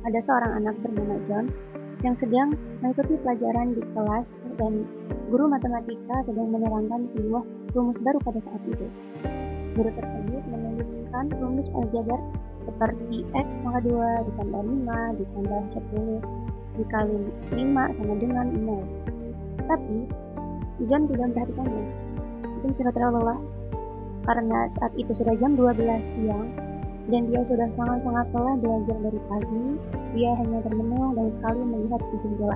Ada seorang anak bernama John yang sedang mengikuti pelajaran di kelas dan guru matematika sedang menerangkan sebuah rumus baru pada saat itu. Guru tersebut menuliskan rumus aljabar seperti X pangkat 2 ditambah 5 ditambah 10 dikali 5 sama dengan 0. Tapi John tidak memperhatikannya. John sudah terlalu lelah karena saat itu sudah jam 12 siang dan dia sudah sangat-sangat lelah belajar dari pagi. Dia hanya termenung dan sekali melihat ke jendela.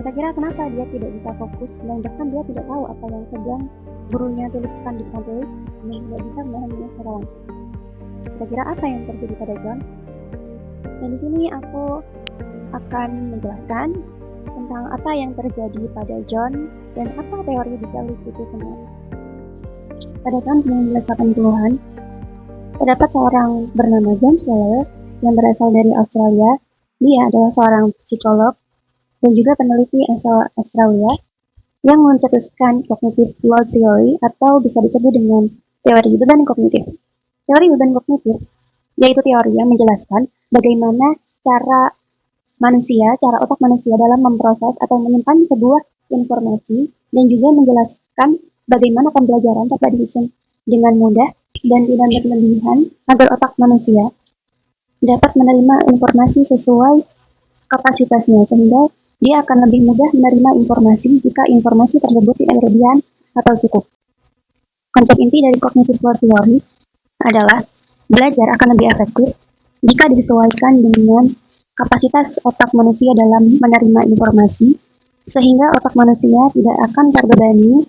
Kira-kira kenapa dia tidak bisa fokus dan bahkan dia tidak tahu apa yang sedang gurunya tuliskan di papan tulis. Dia tidak bisa memahaminya secara langsung. Kira-kira apa yang terjadi pada John? Dan di sini aku akan menjelaskan tentang apa yang terjadi pada John dan apa teori di balik itu semua. Pada tahun 1980-an, terdapat seorang bernama John Swaller yang berasal dari Australia. Dia adalah seorang psikolog dan juga peneliti asal Australia yang mencetuskan cognitive load theory atau bisa disebut dengan teori beban kognitif. Teori beban kognitif yaitu teori yang menjelaskan bagaimana cara otak manusia dalam memproses atau menyimpan sebuah informasi dan juga menjelaskan bagaimana pembelajaran dapat disusun dengan mudah dan tidak berlebihan agar otak manusia dapat menerima informasi sesuai kapasitasnya sehingga dia akan lebih mudah menerima informasi jika informasi tersebut tidak berlebihan atau cukup. Konsep inti dari cognitive load theory adalah belajar akan lebih efektif jika disesuaikan dengan kapasitas otak manusia dalam menerima informasi, sehingga otak manusia tidak akan terbebani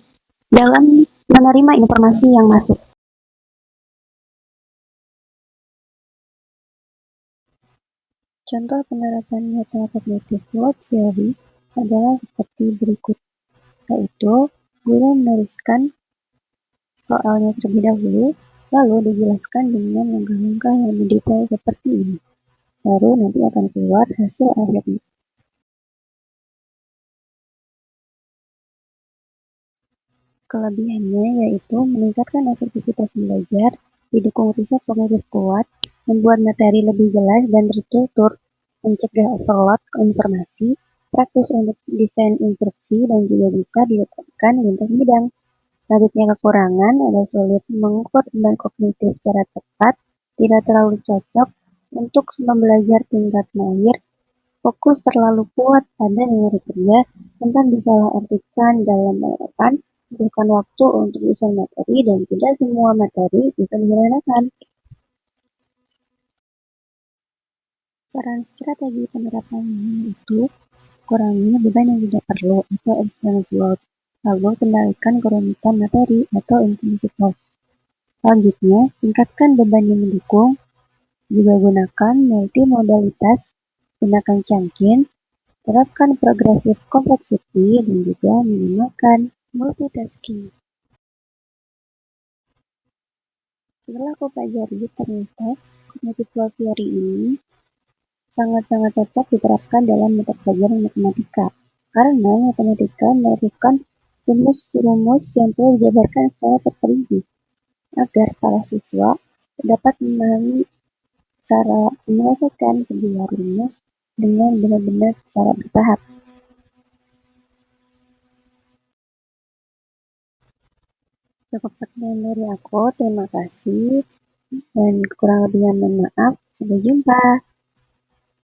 dalam menerima informasi yang masuk. Contoh penerapan nyata cognitive load theory adalah seperti berikut, yaitu guru menuliskan soalnya terlebih dahulu, lalu dijelaskan dengan langkah-langkah yang mendetail seperti ini. Baru nanti akan keluar hasil akhirnya. Kelebihannya yaitu meningkatkan efektivitas belajar, didukung riset kognitif kuat, membuat materi lebih jelas dan terstruktur, mencegah overload informasi, praktis untuk desain instruksi, dan juga bisa diletakkan lintas bidang. Selanjutnya kekurangan ada sulit mengukur beban kognitif secara tepat, tidak terlalu cocok untuk pembelajar tingkat mahir, fokus terlalu kuat pada memori kerja, tentang disalahartikan dalam penerapan, bukan waktu untuk desain materi, dan tidak semua materi bisa dijalankan. Saran strategi penerapannya itu kurangi beban yang tidak perlu atau external load, lalu kendalikan kerumitan materi atau intrinsic load. Selanjutnya, tingkatkan beban yang mendukung, juga gunakan multimodalitas, gunakan Chunkin, terapkan progressive complexity, dan juga minimalkan multitasking. Setelah aku pelajari, ternyata cognitive load theory ini sangat-sangat cocok diterapkan dalam mata pelajaran matematika, karena matematika merupakan rumus-rumus yang perlu dijabarkan secara terperinci, agar para siswa dapat memahami cara menyelesaikan sebuah rumus dengan benar-benar secara bertahap. Cukup sekian dari aku, terima kasih, dan kurang lebihnya mohon maaf. Sampai jumpa.